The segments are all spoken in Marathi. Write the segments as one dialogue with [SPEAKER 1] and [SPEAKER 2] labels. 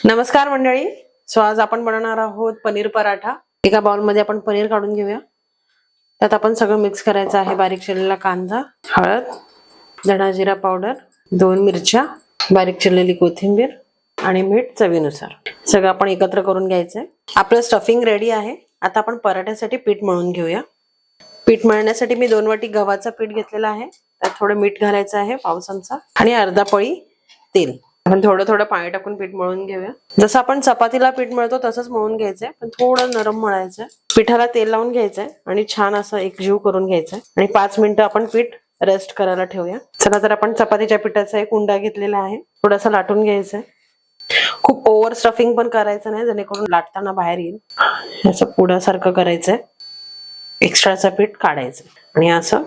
[SPEAKER 1] नमस्कार मंडळी. आज आपण बनवणार आहोत पनीर पराठा. एका बाउल मध्ये आपण पनीर काढून घेऊया. त्यात आपण सगळं मिक्स करायचं आहे. बारीक चिरलेला कांदा, हळद, धना जिरा पावडर, 2 मिरच्या, बारीक चिरलेली कोथिंबीर आणि मीठ चवीनुसार. सगळं आपण एकत्र करून घ्यायचंय. आपलं स्टफिंग रेडी आहे. आता आपण पराठ्यासाठी पीठ मळून घेऊया. पीठ मळण्यासाठी मी 2 वाटी गव्हाचं पीठ घेतलेलं आहे. त्यात थोडं मीठ घालायचं आहे, पाव चमचा, आणि अर्धा पळी तेल. आपण थोडं थोडं पाणी टाकून पीठ मळून घेऊया. जसं आपण चपातीला पीठ मळतो तसंच मळून घ्यायचंय, पण थोडं नरम मळायचंय. पिठाला तेल लावून घ्यायचंय आणि छान असं एकजीव करून घ्यायचंय आणि 5 मिनिटं आपण पीठ रेस्ट करायला ठेवूया. चला तर आपण चपातीच्या पिठाचा एक उंडा घेतलेला आहे. थोडासा लाटून घ्यायचंय. खूप ओव्हर स्टफिंग पण करायचं नाही, जेणेकरून लाटताना बाहेर येईल. असं पुडासारखं करायचंय. एक्स्ट्राचं पीठ काढायचं आणि असं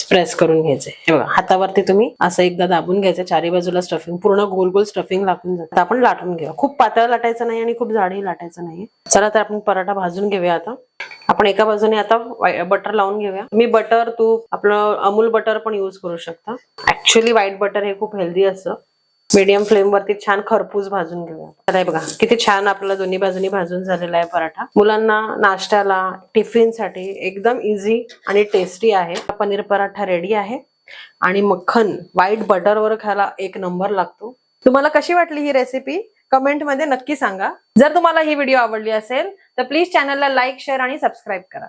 [SPEAKER 1] प्रेस करून घ्यायचंय. हे बघा, हातावरती तुम्ही असं एकदा दाबून घ्यायचं. चारी बाजूला स्टफिंग पूर्ण गोल गोल स्टफिंग लागून जातं. आपण लाटून घेऊया. खूप पातळ लाटायचं नाही आणि खूप जाडही लाटायचं नाही. चला तर आपण पराठा भाजून घेऊया. आता आपण एका बाजूने आता बटर लावून घेऊया. तुम्ही बटर, तूप, आपलं अमूल बटर पण यूज करू शकता. ऍक्च्युअली व्हाईट बटर हे खूप हेल्दी असतं. मीडियम फ्लेम वरती छान खरपूस भाजून घेऊया. आता बघा किती छान आपला दोन्ही बाजूनी भाजून झालेला आहे पराठा. मुलांना नाश्त्याला, टिफिन साठी एकदम इझी आणि टेस्टी आहे. पनीर पराठा रेडी आहे आणि मक्खन व्हाईट बटर वर खायला एक नंबर लागतो. तुम्हाला कशी वाटली ही रेसिपी कमेंट मध्ये नक्की सांगा. जर तुम्हाला ही व्हिडिओ आवडली असेल तर प्लीज चॅनलला लाईक, शेअर आणि सबस्क्राईब करा.